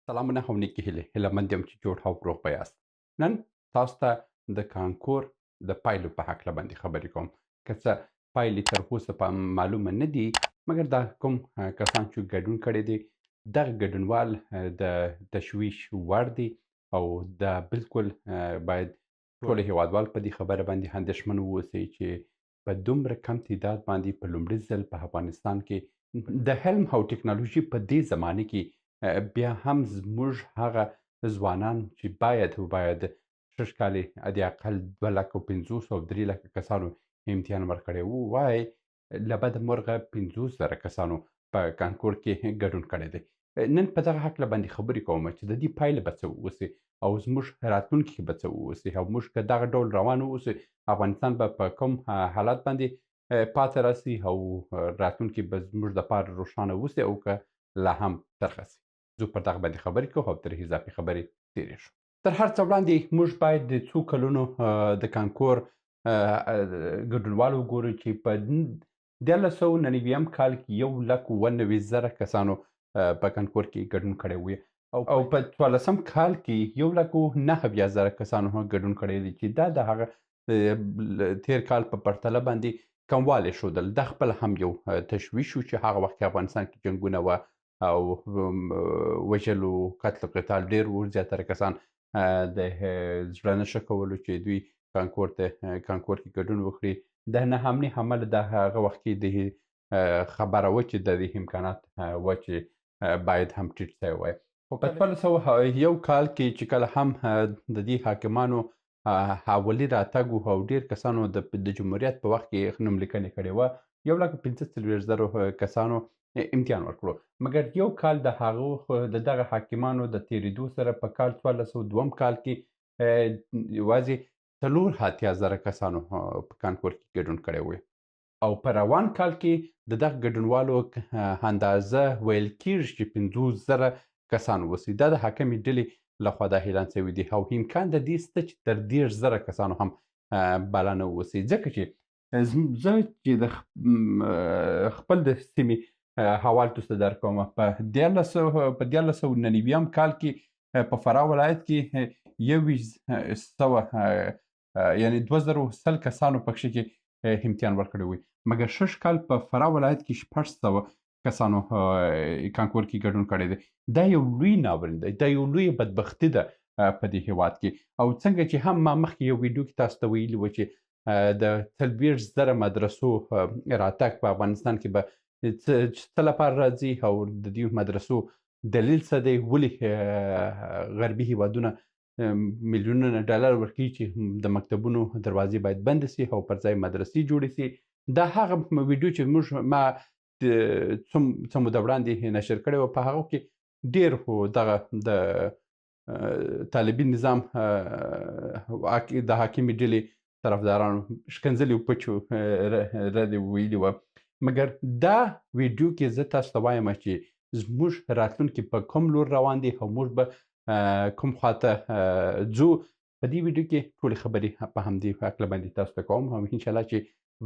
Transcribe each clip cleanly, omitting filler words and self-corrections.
سلامونه او نیکې هیلې هیله مند یم چې جوړ او روغ به یاست. نن تاسو ته د کانکور د پایلو په هکله باندې خبرې کوم. که څه پایلې تر اوسه معلومه نه دي، مګر دا کوم کسان چې ګډون کړی دی دغه ګډونوال د تشویش وړ دي او دا بالکل باید ټول هیوادوال په دې خبره باندې اندېښمن واوسئ چې په دومره کم تعداد باندې په لومړي ځل په افغانستان کې د علم او ټکنالوژي په دې زمانه کې بیا هم زموږ هغه ځوانان چې باید شش کالې حد اقل 2,50,000 او 3,00,000 کسانو امتحان ورکړی و، وایي له بده مرغه 50,000 کسانو په کانکور کې ګډون کړی دی. نن په دغه هکله باندې خبرې کوم چې د دې پایله به څه واوسي او زموږ راتلونکي کې به څه واوسي او موږ که دغه ډول روان واوسو افغانستان به په کوم حالت باندې پاتې راسي او راتلونکي به زموږ دپاره روښانه اوسي او که لا هم ترخه سي. زه پر دغه باندې خبرې کوو او تر اضافي خبرې تېرېږو. تر هر څه وړاندې موږ باید د څو کلونو د کانکور ګډونوال وګورو چې په 1999 کال کې 1,90,000 کسانو په کانکور کې ګډون کړی وي او په 14 کال کې 1,09,000 کسانو هم ګډون کړی دی چې دا د هغه تیر کال په پرتله باندې کموالی ښودل. دا خپله هم یو تشویش و چې هغه وخت کې افغانستان کې جنګونه وه او وژلو قتل و قتال ډېر و، زیاتره کسان د زړه نه ښه کولو چې دوی کانکور کې ګډون وکړي. د ناامنۍ امله د هغه وخت کې د خبره وه چې د دې امکانات وه چې باید هم ټیټ شوی وای. خو په 1201 کال کې چې کله هم د دې حاکمانو اولي راتګ و او ډېر کسانو د جمهوریت په وخت کې نوملیکنې کړې وه، 1,45,000 کسانو امتحان ورکړو، مګر یو کال د هغو د دغه حاکمانو د تېرېدو سره په کال 1402 کال کې یوازې 4,000 کسانو په کانکور کې ګډون کړی و او په روان کال کې د دغه ګډونوالو اندازه ویل کېږي چې 50,000 کسان اوسي. دا د حاکمې ډلې لخوا دا اعلان شوي دي او امکان د دې شته چې تر 10,000 کسانو هم بالا نه اوسي، ځکه چې زه چې د خپل د سیمې حوال تاسو ته درکوم. په 1999 کال کې په فراه ولایت کې 1,000 یعنې 2,100 کسانو پکښې کې امتحان ورکړی وی، مګر 6 کال په فراه ولایت کې 600 کسانو کانکور کې ګډون کړی دی. دا یو لوی ناورین دی، دا یو لوی بدبختي ده په دې هېواد کې. او څنګه چې هم ما مخکې یو ویډیو کې تاسو ته ویلي وو چې د 40,000 مدرسو راتګ په افغانستان کې به څه لپاره راځي او د دې مدرسو دلیل څه دی، ولې غربي هېوادونه میلیونونه ډالر ورکوي چې د مکتبونو دروازې باید بند سي او پر ځای مدرسې جوړې سي. دا هغه ویډیو چې ما څه موده وړاندې نشر کړې وه، په هغو کې ډېر دغه د طالبي نظام د حاکمې ډلې طرفدارانو ښکنځلې و پچو ردې ویلي وه، مګر دا ویډیو کې زه تاسو ته وایم چې زموږ راتلونکي په کوم لور روان دي او موږ به کوم خواته ځو. په دې ویډیو کې ټولې خبرې په همدې هکله باندې تاسو ته کوم او انشاءالله چې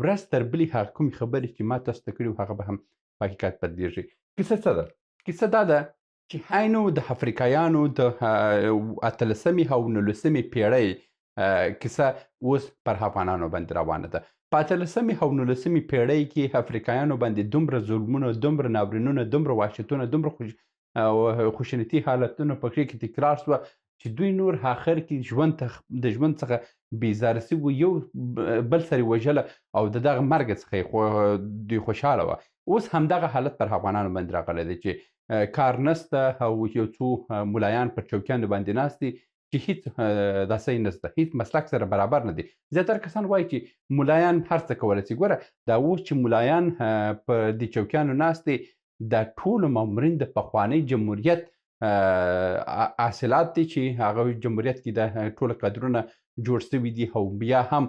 ورځ تر بلې هغه کومې خبرې چې ما تاسو ته کړي وو هغه به هم په حقیقت بدلېږي. کیسه څه ده؟ کیسه دا ده چې هینو د افریقایانو د 18مې او 19مې پیړۍ کیسه اوس پر افغانانو باندې روانه ده. په 18مې او 19مې پیړۍ کې افریقایانو باندې دومره ظلمونه، دومره ناورینونه، دومره وحشتونه، دومره خوشنطي حالتونه پکښې کې تکرار شوه چې دوی نور آخر کې د ژوند څخه بیزاره سوي وو، یو بل سره یې وژله او د دغه مرګ څخه دوی خوشحاله وه. اوس همدغه حالت پر افغانانو باندې راغلی دی چې کار نسته او یو څو ملایان پر چوکیانو باندې ناست دي چې هیڅ داسې نشته، هیڅ مسلک سره برابر نه دي. زیاتره کسان وایي چې ملایان هر څه کولی شي. ګوره دا اوس چې ملایان په دې چوکیانو ناست دي، دا ټولو مامورین د پخواني جمهوریت حاصلات دي چې هغه جمهوریت کې د ټوله قدرونه جوړ شوي دي او بیا هم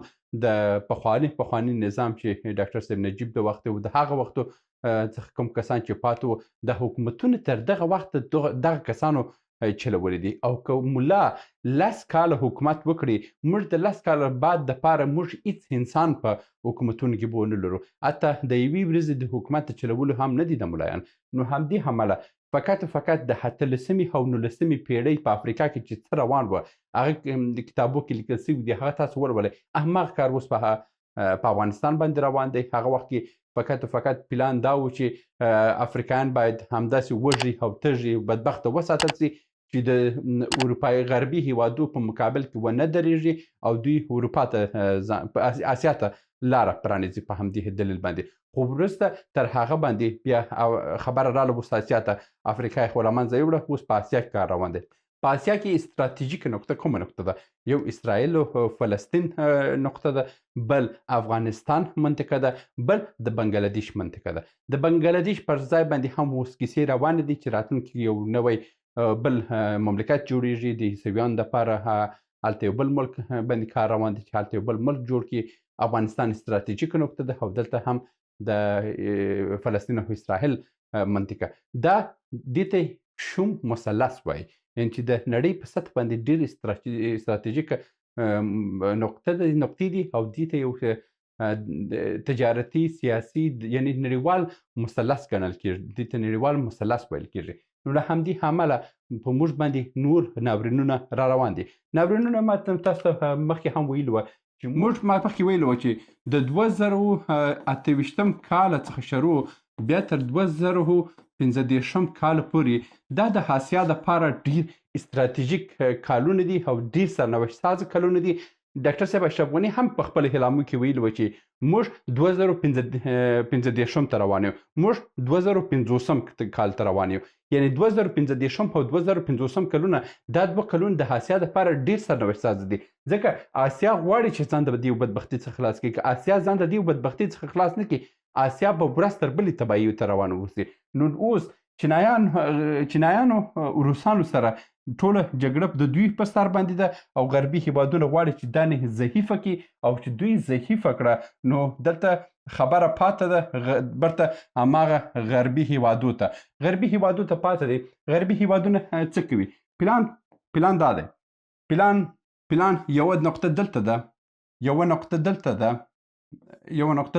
د پخواني نظام چې ډاکټر صاحب نجیب د وخت و، د هغه وختو څخه کوم کسان چې پاتې وو، د حکومتونه تر دغه وخته دغه کسانو چلولي دي. او که ملا 10 کاله حکومت وکړي، موږ د 10 کاله بعد دپاره موږ هېڅ انسان په حکومتونو کې به ونه لرو، حتی د یوې ورځې د حکومت د چلولو هم نه دي د ملایان. نو همدې امله فقط د 18مې او 19مې پیړۍ په افریقا کې چې څه روان وه هغه د کتابو کې لیکل سوي دي هغه تاسو ولولئ. هماغه کار اوس په افغانستان باندې روان دی. هغه وخت کې فقط پلان دا و چې افریقایان باید همداسې وږي او تږي بدبخته وساتل سي چې د اروپایي غربي هیوادو په مقابل کې ونه درېږي او دوی اروپا ته اسیا ته لاره پرانیزي په همدې دلیل باندې. خو وروسته تر هغه باندې بیا خبره راله اوس اسیا ته افریقا یې خو له منځه یوړه. اوس په اسیا کې کار روان دی. په اسیا کې استراتیژیکه نقطه کومه نقطه ده؟ یو اسرائیل او فلسطین نقطه ده، بل افغانستان منطقه ده، بل د بنګلادیش منطقه ده. د بنګلادیش پر ځای باندې هم اوس کیسې روانې دي چې راتلونکي یو نوی بل مملکت جوړیږي د عیسویانو دپاره. هلته یو بل ملک باندې کار روان دی چې هلته یو بل ملک جوړ کړي. افغانستان استراتیژیکه نقطه ده او دلته هم د فلسطین او اسرائیل منطقه. دا دې ته شوم مثلث وایي، یعنې چې د نړۍ په سطح باندې ډېرې استراتیژیکه نقطې دي او دې ته یو تجارتي سیاسي یعنې نړیوال مثلث ګڼل کېږي. دې ته نړیوال مثلث ویل کېږي. نو له همدې امله په موږ باندې نور ناورینونه را روان دي. ناورینونه ما تاسو ته مخکې هم ویلي وه چې موږ ما مخکې ویلي وه چې د 2028 کال څخه شروع بیا تر 2015 کال پورې دا د اسیا دپاره ډېر استراتیژیک کالونه دي او ډېر سرنوشت سازه کلونه دي. ډاکټر صاحب اشرف غني هم په خپل اعلامیو کې ویلي وه چې موږ 2015 ته روان یو، موږ 2050 کال ته روان یو. یعنې 2015 او 2050 کلونه دا دوه کلونه د اسیا دپاره ډېر سرنوشت سازه دي. ځکه اسیا غواړي چې ځان د دې بدبختۍ څخه خلاص کړي. که اسیا ځان د دې بدبختۍ څخه خلاص نه کړي، اسیا به ورځ تر بلې تباهۍ ته روان اوسي. نو اوس چینایانو روسانو سره ټوله جګړه د دوی په سر باندې ده او غربي هیوادونه غواړي چې دا نه ضعیفه کړي او چې دوی ضعیفه کړه نو دلته خبره پاته ده برته هماغه غربي هیوادو ته پاته دی. غربي هیوادونه څه کوي؟ پلان دا دی. پلان یوه نقطه دلته ده، یوه نقطه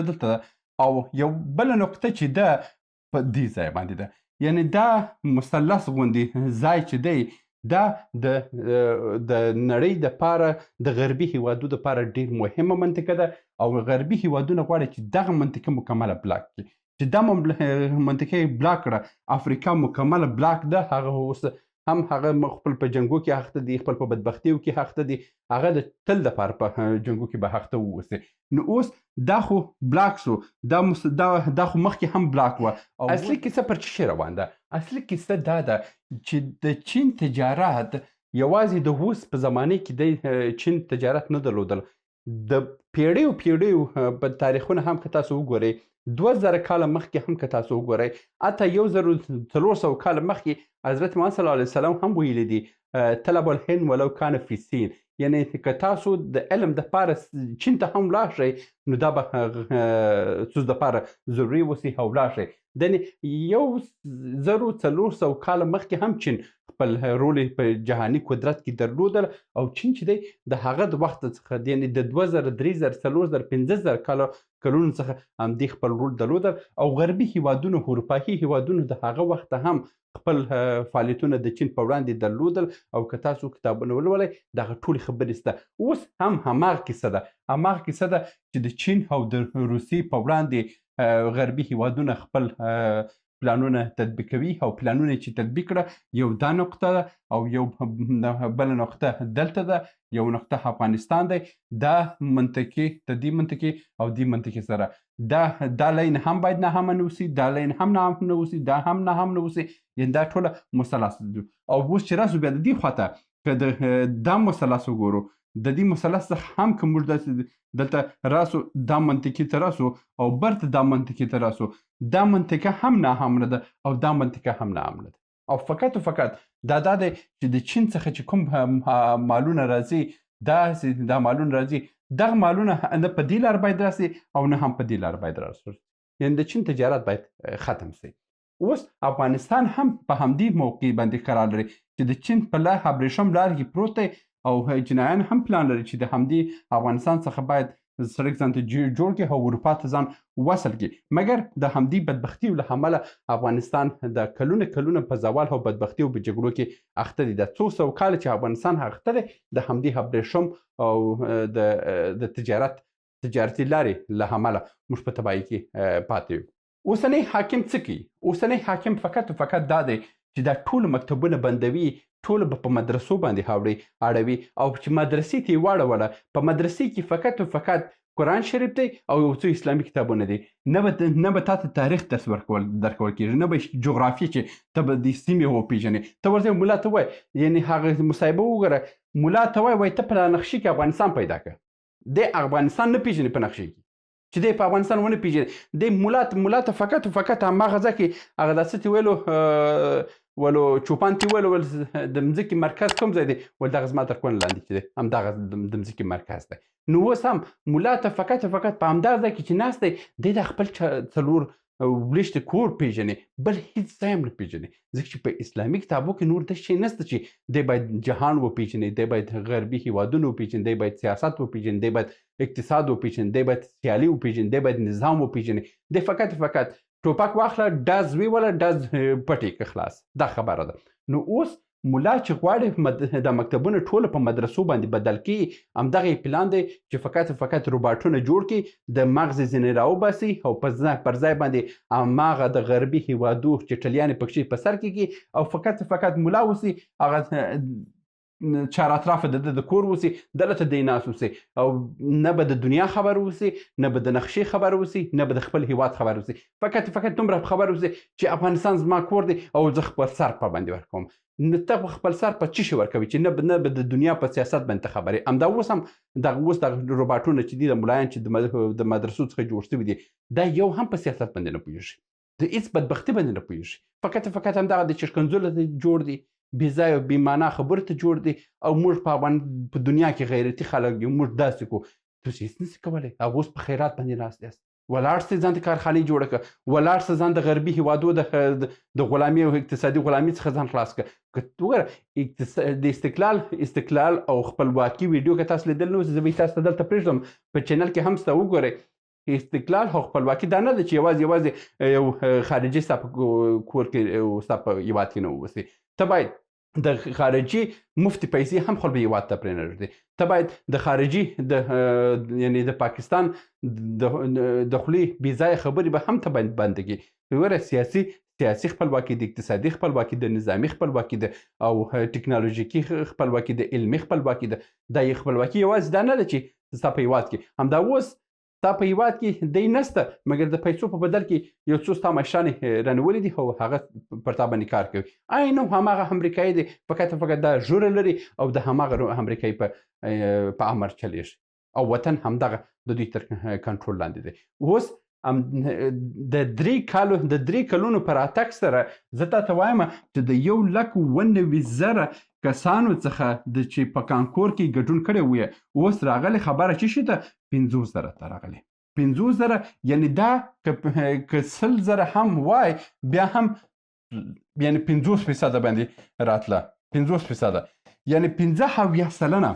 دلته ده او یو بله نقطه چې ده په دې ځای باندې ده. یعنې دا مثلث غوندې ځای چې دی دا د نړۍ دپاره د غربي هیوادو دپاره ډېر مهمه منطقه ده او غربي هیوادونه غواړي چې دغه منطقه مکمله بلاک کړي. چې دا منطقه یې بلاک کړه، افریقا مکمله بلاک ده. هغه اوس هم هغه خپل په جنګو کې اخته دي، خپل په بدبختیو کې اخته دي. هغه د تل دپاره په جنګو کې به اخته واوسي. نو اوس دا خو بلاک سو، دا خو مخکې هم بلاک وه. اصلي کیسه پر څه شي روان ده؟ اصلي کیسه دا ده چې د چین تجارت یوازې د اوس په زمانه کې د چین تجارت نه درلودل. د پیړیو په تاریخونه هم که تاسو وګورئ 2000 کاله مخکې هم که تاسو وګورئ، حتی 1400 کاله مخکې حضرت محمد صلی الله علیه وسلم هم ویلي دي طلب العلم ولو کان فی الصین. یعنې که تاسو د علم دپاره چین ته هم ولاړ شئ نو دا به ستاسو دپاره ضروري اوسي او ولاړ شئ. د 1400 کاله مخکې هم چین خپل رول په جهاني قدرت کې درلودل او چین چې دی د هغه د وخت څخه یعنې د 2000 3000 4000 15000 کلونو څخه همدې خپل رول درلودل او غربي هیوادونو اروپایي هیوادونو د هغه وخت هم خپل فعالیتونه د چین په وړاندې درلودل. او که تاسو کتابونه ولولئ دغه ټولې خبرې شته. اوس هم هماغه کیسه ده چې د چین او د روسیې په وړاندې غربي هیوادونه خپل پلانونه تطبیقوي او پلانونه چې تطبیق کړه یو دا نقطه ده او یو بله نقطه دلته ده، یو نقطه افغانستان دی. دا منطقې د دې منطقې او دې منطقې سره دا لاین هم باید نه هم نه اوسي، دا لاین هم نه هم نه اوسي، دا هم نه هم نه اوسي. یعنې دا ټوله مثلث دي. او اوس چې راسو بیا د دې خواته که دا مثلث وګورو، د دې مثلث څخه هم که موږ دلته راسو دا منطقې ته راسو او برته دا منطقې ته راسو، دا منطقه هم نه هم نه ده او دا منطقه هم نه هم نه ده. او فقط دا دی چې د چین څخه چې کوم مالونه راځي دا مالونه راځي، دغه مالونه نه په دې لار باید راسي او نه هم په دې لار باید راسي. یعنې د چین تجارت باید ختم سي. اوس افغانستان هم په همدې موقع باندې قرار لري چې د چین په ابریشم لار کې پروت دی او چینایان هم پلان لري چې د همدې افغانستان څخه باید سړک ځان ته جوړ کړي او اروپا ته ځان وصل کړي. مګر د همدې بدبختیو له امله افغانستان د کلونه په زوال او بدبختي او په جګړو کې اخته دي. د څو سوه کاله چې افغانستان اخته دی د همدې ابریشم او د تجارتي لارې له امله موږ په تباهۍ کې پاتې یو. اوسنی حاکم څه کوي؟ اوسنی حاکم فقط دا دی چې دا ټول مکتبونه بندوي، ټول به په مدرسو باندې اړوي او چې مدرسې ته یې واړوله په مدرسې کې فقط قرآن شریف دی او یو څو اسلامي کتابونه دي. نه به تاته تاریخ درس درکول کېږي، نه به جغرافیه چې ته به د سیمې وپېژنې. ته ورځې ملا ته وایي، یعنې هغه مصاحبه وګوره، ملا ته وایي ته په نقشې کې افغانستان پیدا کړه. دی افغانستان نه پېژني په نقشې کې چې دی په افغانستان ونه پېژني. دی ملا ته فقط هماغه ځای کې هغه دا څه ته ولو چوپان ته ویلو د مځکې مرکز کوم ځای دی؟ ول دغه زما تر کونه لاندې چې دی همدغه د مځکې مرکز دی. نو اوس هم ملا ته فقط په همدغه ځای کې چې ناست دی د خپل څلور وړشت کور پېژني، بل هېڅ ځای هم نه پېژني. ځکه چې په اسلامي کتابو کې نور داسې شی نشته چې دی باید جهان وپېژني، دی باید غربي هېوادونه وپېژني، دی باید سیاست وپېژني، دی باید اقتصاد وپېژني، دی باید سیالي وپېژني، دی باید نظام وپېژني. دی فقط ټوپک واخله، ډز ویوله، ډز پټې که خلاص. دا خبره ده. نو اوس ملا چې غواړي د مکتبونه ټوله په مدرسو باندې بدل کړي، همدغه یې پلان دی چې فقط روباټونه جوړ کړي، د مغز ځینې راوباسي او پر ځای باندې هماغه د غربي هېوادو چټلیانې پکښې په سر کې کړي او فقط ملا اوسي، هغه چار اطراف د کور اوسي، دلته دی ناست اوسي او نه به د دنیا خبر اوسي، نه به د نقشې خبر اوسي، نه به د خپل هېواد خبر اوسي. فقط دومره خبر اوسي چې افغانستان زما کور دی او زه خپل سر په باندې ورکوم. نو ته خپل سر په څه شي ورکوي چې نه به د دنیا په سیاست باندې خبرې. همدا اوس هم دغه روباټونه چې دي د ملایان چې د مدرسو څخه جوړ شوي دي، دا یو هم په سیاست باندې نه پوهېږي، د هېڅ بدبختي باندې نه پوهېږي. فقط همدغه د چشکنځلو ته جوړ دي، بې ځایه او بې معنا خبرو ته جوړ دي او موږ په دنیا کې غیرتي خلک یو، موږ داسې کوو. تاسو هېڅ نشئ کولی. هغه اوس په خیرات باندې ناست یاست، ولاړ سئ ځان ته کارخانې جوړه کړه، ولاړ سه ځان د غربي هېوادو د غلامي او اقتصادي غلامي څخه ځان خلاص کړه. وګوره د استقلال او خپلواکي ویډیو که تاسو لیدل نه اوس، زه به تاسو ته دلته پرېږدم په چینل کې هم سته وګورئ. استقلال او خپلواکي دا نه ده چې یوازې یو خارجي ستا په کور کې او ستا په هېواد کې نه واوسي. ته باید د خارجي مفتي پیسې هم خپل هېواد ته پرې نه ږدي. ته باید د خارجي یعنې د پاکستان د خولې بې ځایه خبرې به هم ته باید بنده کړي. وګوره سیاسي خپلواکي ده، اقتصادي خپلواکي ده، نظامي خپلواکي ده او ټکنالوژیکي خپلواکي ده، علمي خپلواکي ده. دا خپلواکي یوازې دا نه ده چې ستا په هېواد کې همدا اوس ستا په هېواد کې دی نشته، مګر د پیسو په بدل کې یو څو ستا مشرانې رانیولي دي او هغه پر تا باندې کار کوي. نو هماغه امریکایي دی، فقط دا ژوره لري او د هماغه امریکایي په امر چلیږي او وطن همدغه د دوی تر کنټرول لاندې دی. اوس د 3 کلونو په راتګ سره زه تاته وایم چې د 1,90,000 کسانو څخه چې په کانکور کې ګډون کړی وی، اوس راغلی خبره چې شي ته 50,000 ته راغلی. 50,000 یعنې دا که 100,000 هم وای بیا هم یعنې 50% باندې راتله. 50% یعنې 15 سلنه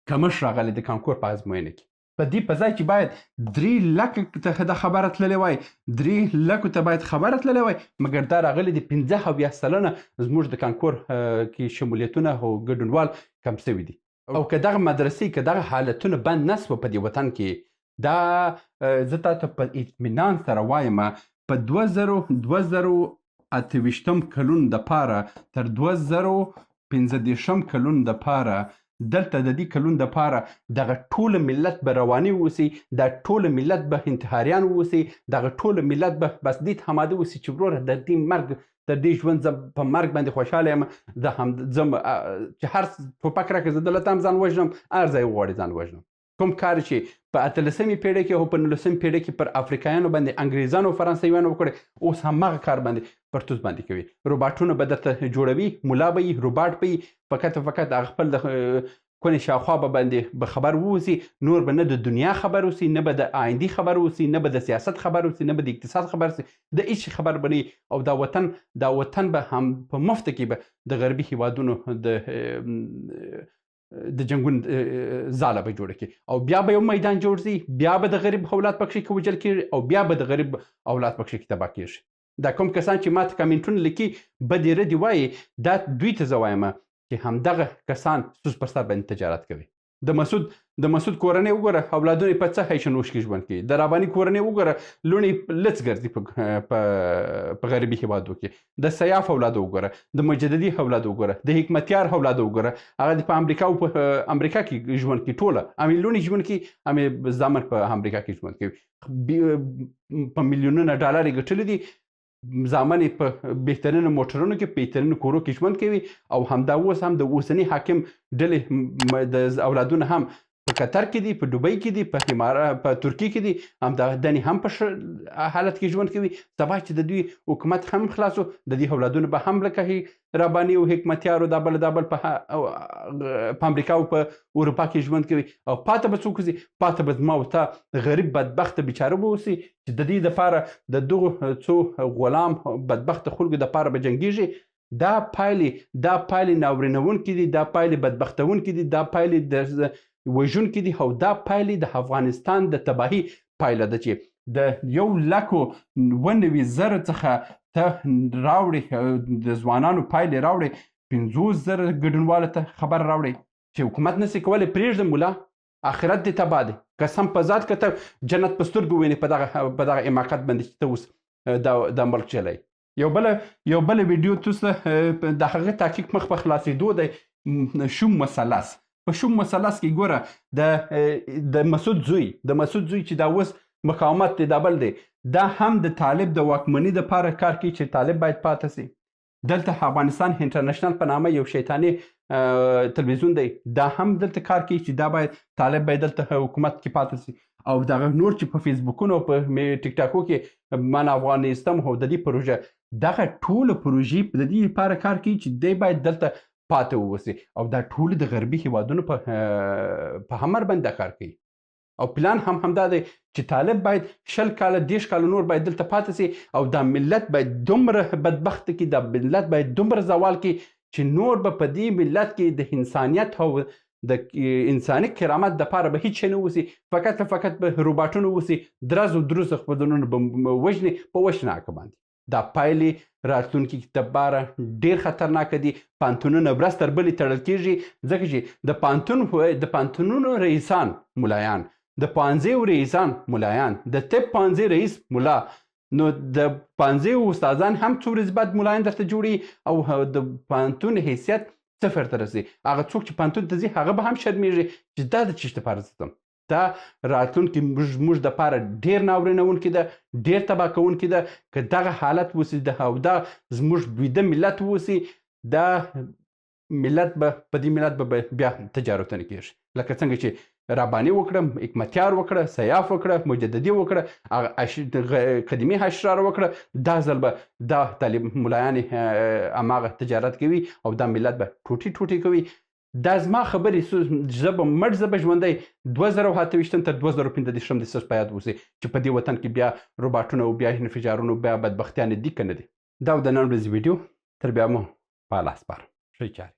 کمش راغلی د کانکور په ازموینه کې. په دې په ځای چې باید 3 لکه ته دا خبره تللی وای، 3 لکو ته باید خبره تللی وای، مګر دا راغلی د 15% زموږ د کانکور کې شمولیتونه او ګډونوال کم سوي دي. او که دغه مدرسې که دغه حالتونه بند نه سوه په دې وطن کې، دا زه تاته په اطمینان سره وایم په 2028 کلون دپاره تر 2015 کلون دپاره دلته د دې کلون دپاره دغه ټوله ملت به رواني واوسي، دا ټوله ملت به انتحاریان واوسي، دغه ټوله ملت به بس دې ته اماده واوسي چې وروره د دې مرګ د دې ژوند زه په مرګ باندې خوشحاله یم، ځم چې هر ټوپک راکړه زه دلته هم ځان وژنم، هر ځای وغواړي ځان وژنم. کوم کار چې په 18مې پیړۍ کې او په 19مې پیړۍ کې پر افریقایانو باندې انګریزانو او فرانسویانو وکړی، اوس هماغه کار باندې پرتوس باندې کوي. روباټونه به درته جوړوي، ملا به یي، روباټ به یي، فقط هغه خپل د کونې شاوخوا به باندې به خبر ووسي، نور به نه د دنیا خبر اوسي، نه به د آیندې خبر اوسي، نه به د سیاست خبر اوسي، نه به د اقتصاد خبر اوسي، د هېڅ شي خبر به نه وي. او دا وطن به هم په مفته کې به د غربي هېوادونو د د جنګونو ځاله به جوړه کړي او بیا به یو میدان جوړ شي، بیا به د غریب اولاد پکښې کې وژل کېږي او بیا به د غریب اولاد پکښې کې تباه کېږي. دا کوم کسان چې ماته کمنټونه لیکي بدې ردې وایي، دا دوی ته زه وایم چې همدغه کسان سوس پر سر باندې تجارت کوي. د مسعود کورنۍ وګوره، اولادونه یې په څه هیشنوش کې ژوند کوي. د رباني کورنۍ وګوره، لوڼې لڅ ګرځي په غریبي هېوادو کې. د سیاف اولاد وګوره، د مجددي اولاد وګوره، د حکمتیار اولاد وګوره، هغه په امریکا او په امریکا کې ژوند کوي. ټوله امې لوڼې ژوند کوي، امې زامن په امریکا کې ژوند کوي. په میلیونونه ډالر یې ګټلي دي، زامن یې په بهترینو موټرونو کې په بهترینو کورو کې ژوند کوي. او همدا اوس هم د اوسني حاکم ډلې د اولادونه هم په قطر کې دي، په دوبۍ کې دي، په ترکیې کې دي، همدغه دنې هم په ښه حالت کې ژوند کوي. سبا چې د دوی حکومت هم خلاص و، د دې اولادونه به هم لکه رباني او حکمتیار او دا بل په امریکا او په اروپا کې ژوند کوي. او پاته به څوک اوسي؟ پاته به زما او تا غریب بدبخته بیچاره به اوسي چې د دې دپاره د دغو څو غلام بدبخته خلکو دپاره به جنګېږي. دا پایلې ناورینونکې دي، دا پایلې بدبختونکې دي، دا پایلې د وژونکې دي، او دا پایلې د افغانستان د تباهي پایله ده چې د 190,000 څخه ته راوړي، د ځوانانو پایلې راوړي، 50,000 ګډونوالو ته خبر راوړي چې حکومت نسي کولی پرېږده مولا، آخرت دې تباه دی. قسم په ذات که ته جنت په سترګو وینې په دغه حماقت باندې چې ته اوس دا ملک چلی. یو بله ویډیو تاسو د هغه تحقیق مخ په خلاصېدو دی، شوم مثلث. په شوم مثلث کې ګوره د مسعود زوی چې دا اوس مقاومت دی، دا بل دی، دا هم د طالب د واکمنۍ دپاره کار کوي چې طالب باید پاته سي. دلته افغانستان انټرنیشنل په نامه یو شیطاني تلویزیون دی، دا هم دلته کار کوي چې دا باید طالب باید دلته حکومت کې پاته سي. او دغه نور چې په فیسبوکونو او په ټیک ټاکو کې من افغانستان او د دې پروژه، دغه ټوله پروژې د دې لپاره کار کوي چې دی باید دلته پاته واوسي. او دا ټول د غربي هیوادونو په همر باندې کار کوي. او پلان هم همدا دی چې طالب باید 20 کاله 30 کاله نور باید دلته پاته سي. او دا ملت باید دومره بدبخت کی، دا ملت باید دومره زوال کی چې نور به په دې ملت کې د انسانیت او د انساني کرامت دپاره به هیڅ شی نه اوسي، فقط به روباټونه اوسي، درز خپلونه به وژني په وشناکه باندې. دا پایلې راتلونکي دپاره ډېر خطرناکه دي. پانتونونه ورځ تر بلې تړل کېږي، ځکه چې د پانتونونو رئیسان ملایان، د پوهنځیو رئیسان ملایان، د طب پوهنځي رئیس ملا، نو د پوهنځیو استادان هم څو ورځې بعد ملایان درته جوړي او د پوهنتون حیثیت صفر ته رسي. هغه څوک چې پوهنتون ته ځي هغه به هم شرمېږي چې دا د چیش دپاره ځم. دا راتلونکي موږ دپاره ډېر ناورینونکې ده، ډېر تباه کوونکې ده. که دغه حالت اوسي او دا زموږ ویده ملت اوسي، دا ملت به په دې ملت به بیا تجارتونه کېږي. لکه څنګه چې رباني وکړه، حکمتیار وکړه، سیاف وکړه، مجددي وکړه، قدیمي اشرار وکړه، دا ځل به دا طالب ملایان هماغه تجارت کوي او دا ملت به ټوټې کوي. دا زما خبرې، زه به مړ، زه به ژوندی 2028 تر 2015 د سس په یاد اوسئ چې په دې وطن کې بیا روباټونه او بیا انفجارونه بیا بدبختیانې دي که نه دي. دا د نن ورځې ویډیو، تر بیا مو په الله سپارم. ښه چارې.